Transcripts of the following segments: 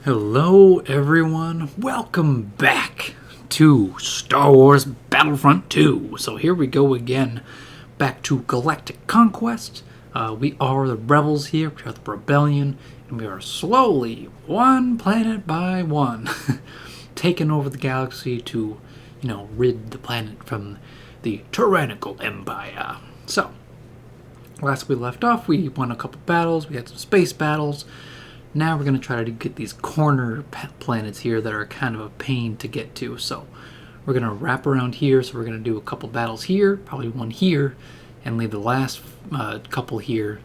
Hello everyone, welcome back to Star Wars Battlefront 2. So here we go again, back to Galactic Conquest. We are the rebels here, we are the rebellion, and we are slowly, one planet by one, taking over the galaxy to, rid the planet from the tyrannical empire. So, last we left off, we won a couple battles, we had some space battles. Now we're going to try to get these corner planets here that are kind of a pain to get to. So we're going to wrap around here. So we're going to do a couple battles here, probably one here, and leave the last couple here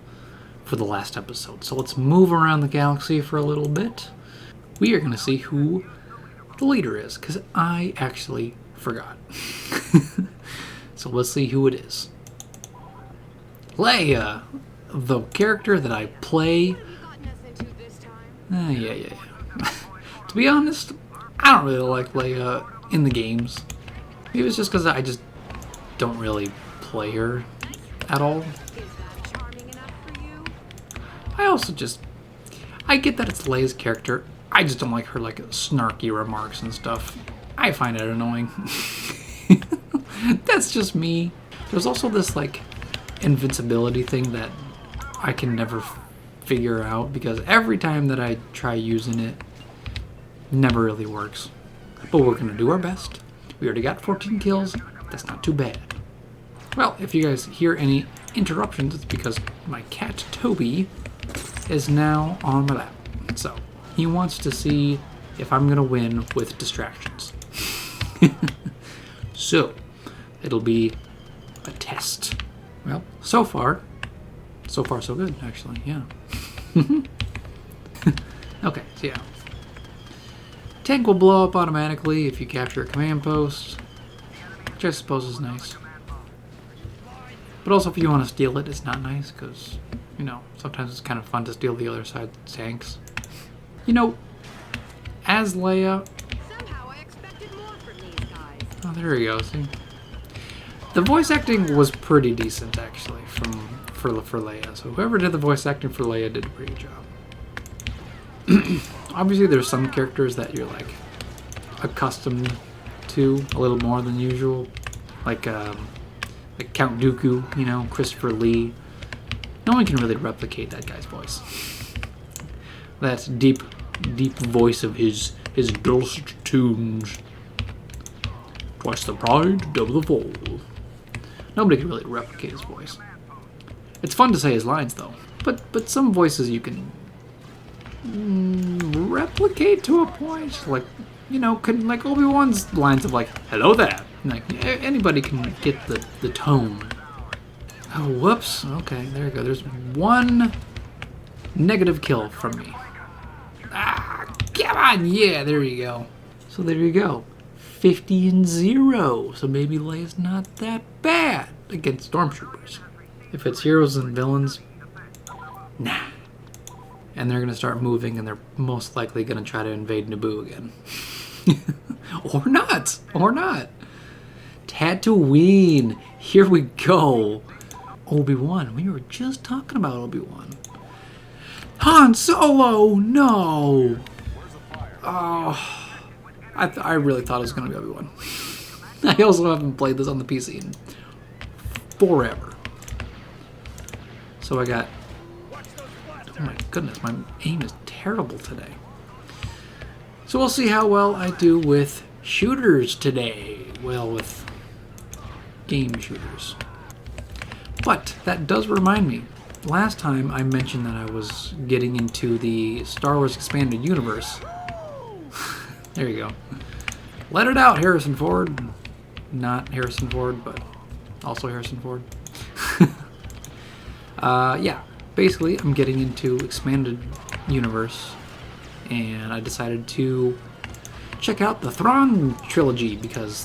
for the last episode. So let's move around the galaxy for a little bit. We are going to see who the leader is, because I actually forgot. So let's see who it is. Leia, the character that I play. Yeah. To be honest, I don't really like Leia in the games. Maybe it's just because I just don't really play her at all. I get that it's Leia's character. I just don't like her snarky remarks and stuff. I find it annoying. That's just me. There's also this invincibility thing that I can never figure out, because every time that I try using it, never really works. But we're going to do our best. We already got 14 kills. That's not too bad. Well, if you guys hear any interruptions, it's because my cat Toby is now on my lap. So, he wants to see if I'm going to win with distractions. So, it'll be a test. Well, so far so good, actually, yeah. Okay, so yeah. Tank will blow up automatically if you capture a command post, which I suppose is nice. But also, if you want to steal it, it's not nice, because, sometimes it's kind of fun to steal the other side's tanks. As Leia... Somehow I expected more from these guys. Oh, there we go, see? The voice acting was pretty decent, actually, for Leia. So whoever did the voice acting for Leia did a pretty good job. Obviously, there's some characters that you're accustomed to a little more than usual, like Count Dooku, Christopher Lee. No one can really replicate that guy's voice. That deep voice of his dulcet tones. Twice the pride, double the fall. Nobody can really replicate his voice. It's fun to say his lines, though. But some voices you can replicate to a point. Like Obi-Wan's lines of hello there. Anybody can get the tone. Oh, whoops. Okay, there you go. There's one negative kill from me. Ah, come on. Yeah, there you go. So there you go. 50-0. So maybe Leia's not that bad against stormtroopers. If it's heroes and villains, nah. And they're going to start moving, and they're most likely going to try to invade Naboo again. Or not. Tatooine. Here we go. Obi-Wan. We were just talking about Obi-Wan. Han Solo. No. Oh. I really thought it was going to be Obi-Wan. I also haven't played this on the PC in forever. So I got... Oh my goodness, my aim is terrible today. So we'll see how well I do with shooters today. Well, with game shooters. But that does remind me. Last time I mentioned that I was getting into the Star Wars Expanded Universe. There you go. Let it out, Harrison Ford. Not Harrison Ford, but also Harrison Ford. Yeah, basically I'm getting into Expanded Universe, and I decided to check out the Thrawn trilogy, because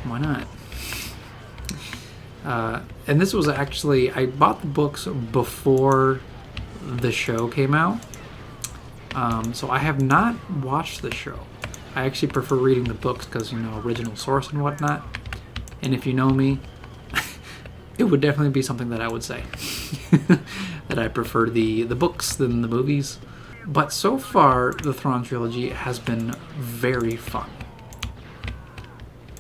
why not? And this was actually, I bought the books before the show came out, so I have not watched the show. I actually prefer reading the books because, original source and whatnot. And if you know me, it would definitely be something that I would say. That I prefer the books than the movies. But so far, the Thrawn trilogy has been very fun.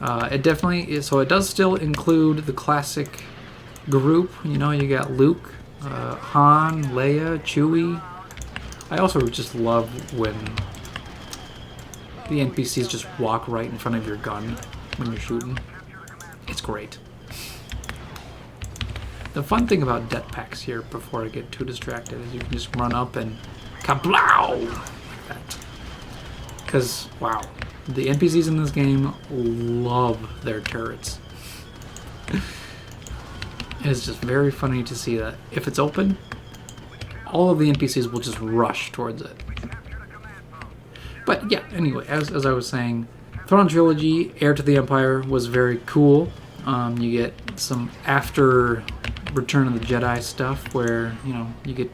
It definitely is, so it does still include the classic group. You know, you got Luke, Han, Leia, Chewie. I also just love when the NPCs just walk right in front of your gun when you're shooting. It's great. The fun thing about jetpacks here, before I get too distracted, is you can just run up and kablow! Like that. Because, wow, the NPCs in this game love their turrets. It's just very funny to see that if it's open, all of the NPCs will just rush towards it. But yeah, anyway, as I was saying, Thrawn Trilogy, Heir to the Empire was very cool. You get some after Return of the Jedi stuff where, you know, you get,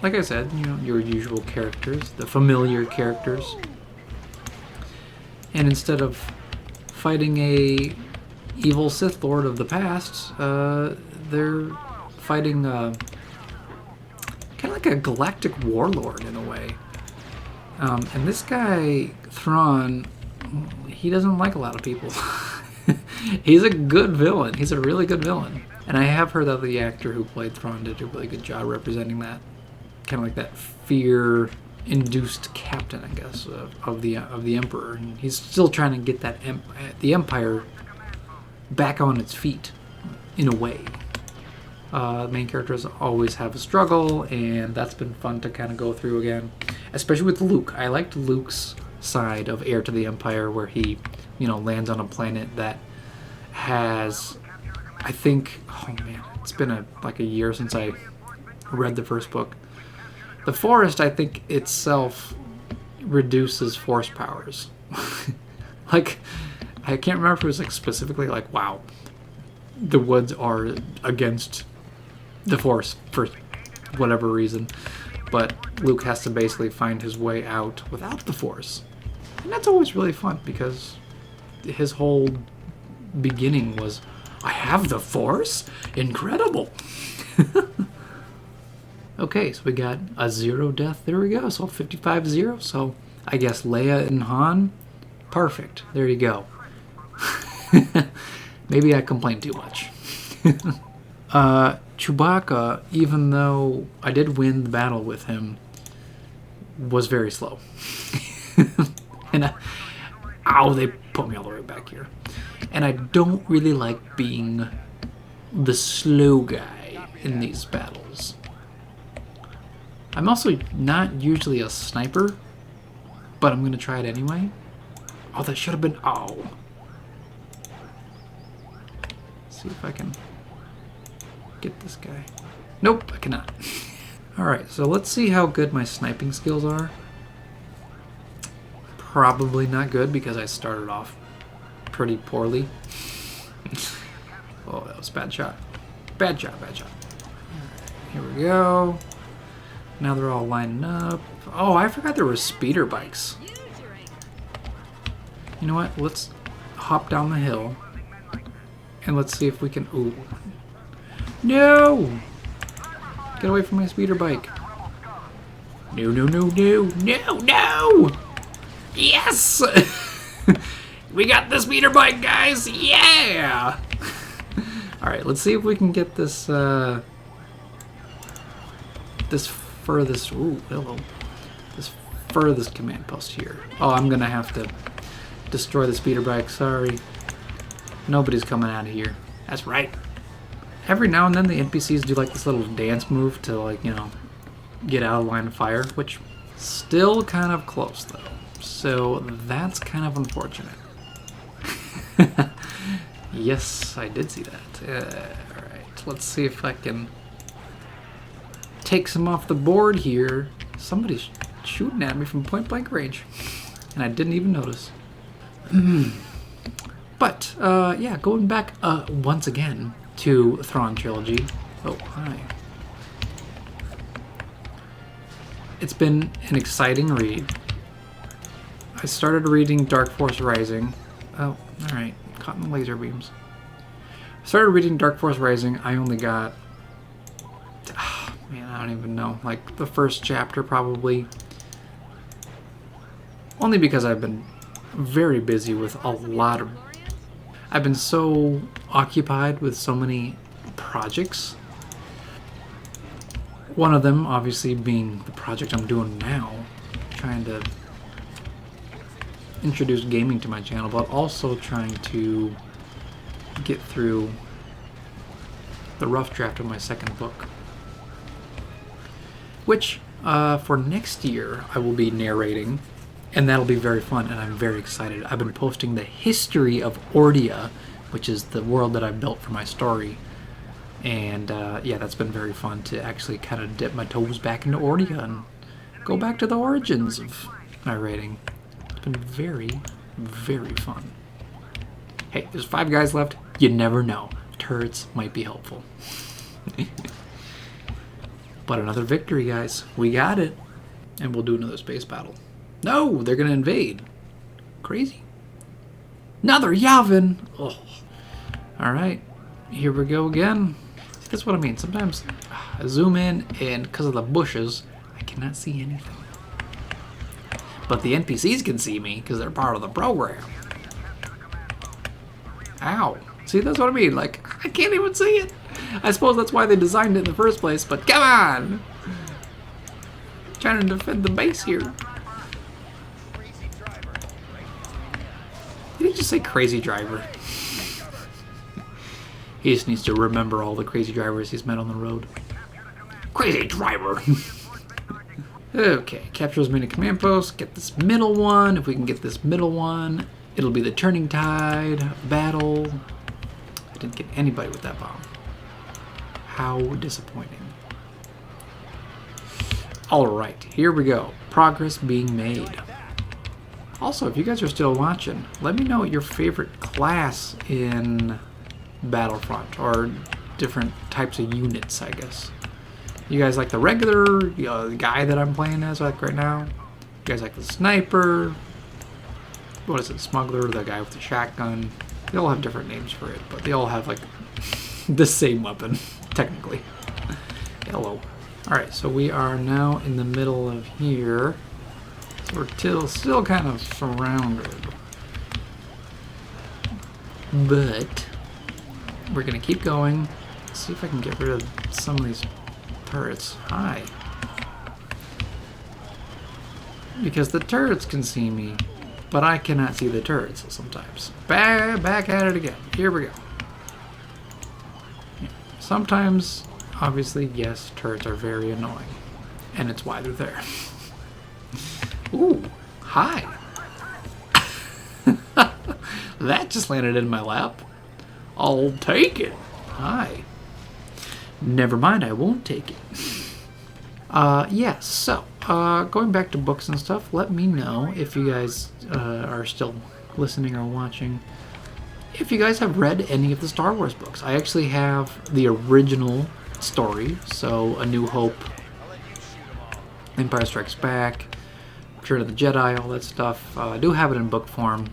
like I said, you know, your usual characters, the familiar characters. And instead of fighting a evil Sith Lord of the past, they're fighting kind of like a galactic warlord in a way. And this guy, Thrawn, he doesn't like a lot of people. He's a good villain. He's a really good villain. And I have heard that the actor who played Thrawn did a really good job representing that. Kind of like that fear-induced captain, I guess, of the Emperor. And he's still trying to get that the Empire back on its feet, in a way. The main characters always have a struggle, and that's been fun to kind of go through again. Especially with Luke. I liked Luke's side of Heir to the Empire, where he, you know, lands on a planet that has, I think, oh man, it's been like a year since I read the first book. The forest, I think, itself reduces force powers. Like, I can't remember if it was like specifically like, wow, the woods are against the force for whatever reason. But Luke has to basically find his way out without the force. And that's always really fun because his whole beginning was, I have the force? Incredible! Okay, so we got a 0 death. There we go. So 55-0. So I guess Leia and Han, perfect. There you go. Maybe I complained too much. Chewbacca, even though I did win the battle with him, was very slow. And ow, they put me all the way back here. And I don't really like being the slow guy in these battles. I'm also not usually a sniper, but I'm going to try it anyway. Oh, that should have been... Oh. Let's see if I can get this guy. Nope, I cannot. Alright, so let's see how good my sniping skills are. Probably not good because I started off pretty poorly. Oh, that was a bad shot. Bad shot, bad shot. Here we go. Now they're all lining up. Oh, I forgot there were speeder bikes. You know what? Let's hop down the hill. And let's see if we can... Ooh. No! Get away from my speeder bike. No, no, no, no. No, no! Yes! We got the speeder bike, guys! Yeah! Alright, let's see if we can get this, this furthest... Ooh, hello. This furthest command post here. Oh, I'm gonna have to destroy the speeder bike. Sorry. Nobody's coming out of here. That's right. Every now and then the NPCs do like this little dance move to, like, you know, get out of line of fire, which still kind of close though. So that's kind of unfortunate. Yes, I did see that. Alright, let's see if I can take some off the board here. Somebody's shooting at me from point blank range. And I didn't even notice. But, yeah, going back once again to Thrawn Trilogy. Oh, hi. It's been an exciting read. I started reading Dark Force Rising. Oh, alright. Caught in the laser beams. I started reading Dark Force Rising. I only got... Oh, man, I don't even know. Like the first chapter probably. Only because I've been very busy with a lot of... I've been so occupied with so many projects. One of them, obviously, being the project I'm doing now. Trying to introduce gaming to my channel, but also trying to get through the rough draft of my second book. Which, for next year, I will be narrating. And that'll be very fun, and I'm very excited. I've been posting the history of Ordia, which is the world that I built for my story. And yeah, that's been very fun to actually kind of dip my toes back into Ordia and go back to the origins of narrating. It's been very, very fun. Hey, there's 5 guys left. You never know. Turrets might be helpful. But another victory, guys. We got it. And we'll do another space battle. No, they're going to invade. Crazy. Another Yavin. Oh. Alright, here we go again. See, that's what I mean. Sometimes I zoom in, and because of the bushes, I cannot see anything. But the NPCs can see me, because they're part of the program. Ow. See, that's what I mean. Like, I can't even see it. I suppose that's why they designed it in the first place, but come on! I'm trying to defend the base here. Did he just say crazy driver? He just needs to remember all the crazy drivers he's met on the road. Crazy driver! Okay, capture as many command posts. Get this middle one. If we can get this middle one, it'll be the turning tide battle. I didn't get anybody with that bomb. How disappointing. Alright, here we go. Progress being made. Also, if you guys are still watching, let me know your favorite class in Battlefront, or different types of units, I guess. You guys like the regular the guy that I'm playing as like right now? You guys like the sniper? What is it, smuggler, the guy with the shotgun? They all have different names for it, but they all have like the same weapon, technically. Hello. Alright, so we are now in the middle of here. We're still kind of surrounded. But we're going to keep going. See if I can get rid of some of these turrets. Hi. Because the turrets can see me, but I cannot see the turrets sometimes. Back at it again. Here we go. Yeah. Sometimes, obviously, yes, turrets are very annoying. And it's why they're there. Ooh, hi. That just landed in my lap. I'll take it. Hi. Never mind, I won't take it. Yeah, so, going back to books and stuff, let me know if you guys are still listening or watching. If you guys have read any of the Star Wars books. I actually have the original story, so A New Hope, Empire Strikes Back, Return of the Jedi, all that stuff. I do have it in book form.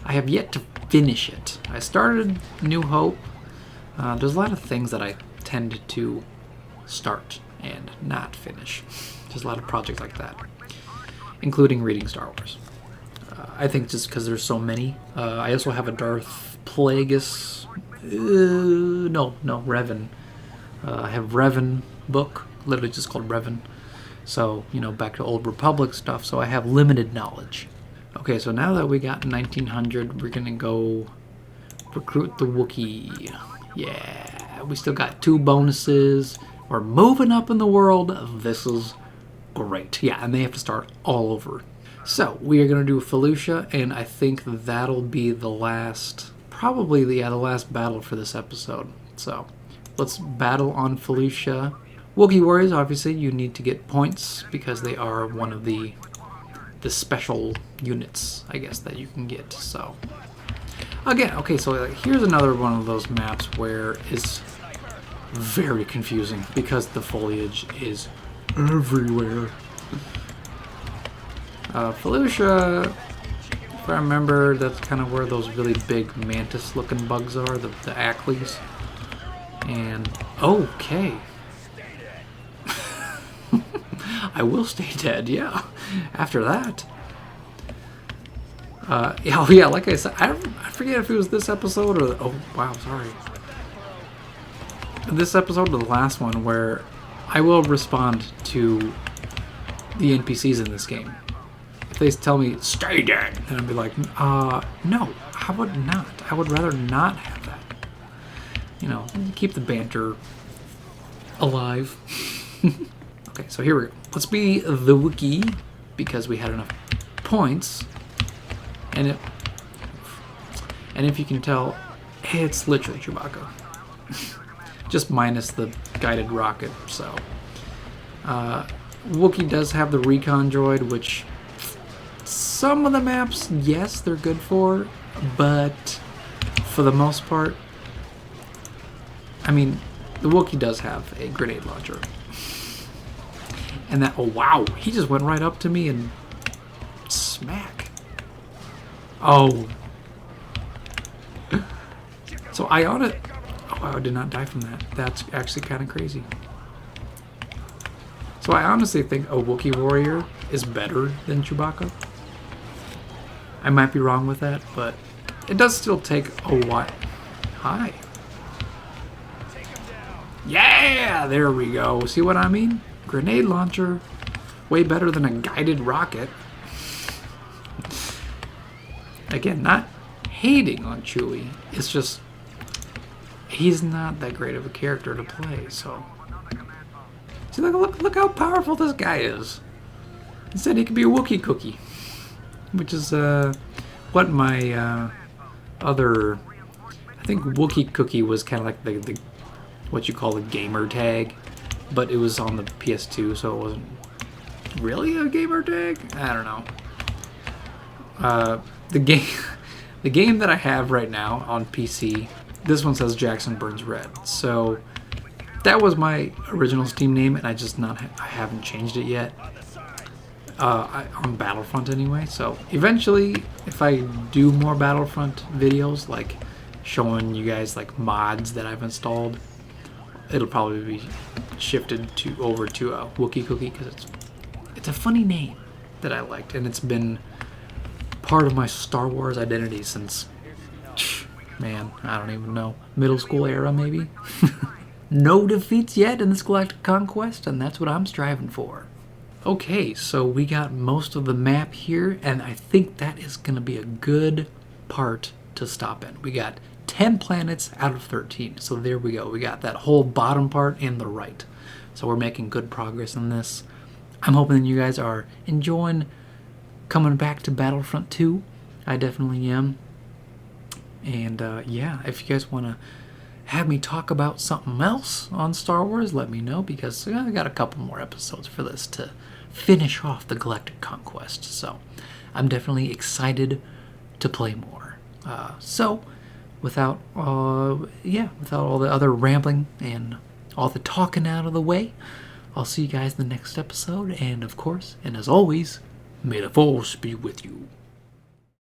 I have yet to finish it. I started New Hope. There's a lot of things that I tend to start and not finish. There's a lot of projects like that, including reading Star Wars. I think just because there's so many. I also have a Darth Plagueis. No, Revan. I have Revan book, literally just called Revan. So, you know, back to Old Republic stuff, so I have limited knowledge. Okay, so now that we got 1900, we're gonna go recruit the Wookiee. Yeah, we still got 2 bonuses. We're moving up in the world. This is great. Yeah, and they have to start all over. So, we are gonna do Felucia, and I think that'll be the last, probably the last battle for this episode. So, let's battle on Felucia. Wookiee Warriors, obviously, you need to get points because they are one of the special units, I guess, that you can get. So, again, okay, so like, here's another one of those maps where it's very confusing because the foliage is everywhere. Felucia, if I remember, that's kind of where those really big mantis-looking bugs are, the Acklys. And, okay. I will stay dead, yeah. After that. Yeah, oh, yeah, like I said, I forget if it was this episode or... Oh, wow, sorry. This episode or the last one where I will respond to the NPCs in this game. If they tell me, stay dead, then I'd be like, no, I would not. I would rather not have that. You know, keep the banter alive. Okay, so here we go. Let's be the Wookiee, because we had enough points. And if you can tell, it's literally Chewbacca. Just minus the guided rocket, so. Wookiee does have the recon droid, which some of the maps, yes, they're good for, but for the most part, I mean, the Wookiee does have a grenade launcher. And that, oh wow, he just went right up to me and smack. Oh. So I ought to, oh wow, I did not die from that. That's actually kind of crazy. So I honestly think a Wookiee warrior is better than Chewbacca. I might be wrong with that, but it does still take a while. Hi. Yeah, there we go. See what I mean? Grenade launcher. Way better than a guided rocket. Again, not hating on Chewie. It's just, he's not that great of a character to play, so. See, look how powerful this guy is. Instead, he could be a Wookiee cookie. Which is what my other... I think Wookiee cookie was kind of like the what you call a gamer tag. But it was on the PS2, so it wasn't really a gamer tag? I don't know. The game that I have right now on PC, this one says Jackson Burns Red. So that was my original Steam name, and I haven't changed it yet. On Battlefront anyway. So eventually, if I do more Battlefront videos, like showing you guys like mods that I've installed, it'll probably be shifted over to a Wookiee cookie, because it's a funny name that I liked, and it's been part of my Star Wars identity since, man, I don't even know, middle school era maybe. No defeats yet in this Galactic Conquest, and that's what I'm striving for. Okay, so we got most of the map here, and I think that is going to be a good part to stop in. We got 10 planets out of 13, so there we go. We got that whole bottom part and the right. So we're making good progress in this. I'm hoping you guys are enjoying coming back to Battlefront 2. I definitely am. And yeah, if you guys want to have me talk about something else on Star Wars, let me know, because I got a couple more episodes for this to finish off the Galactic Conquest. So I'm definitely excited to play more. So without all the other rambling and all the talking out of the way, I'll see you guys in the next episode. And of course, and as always, may the Force be with you.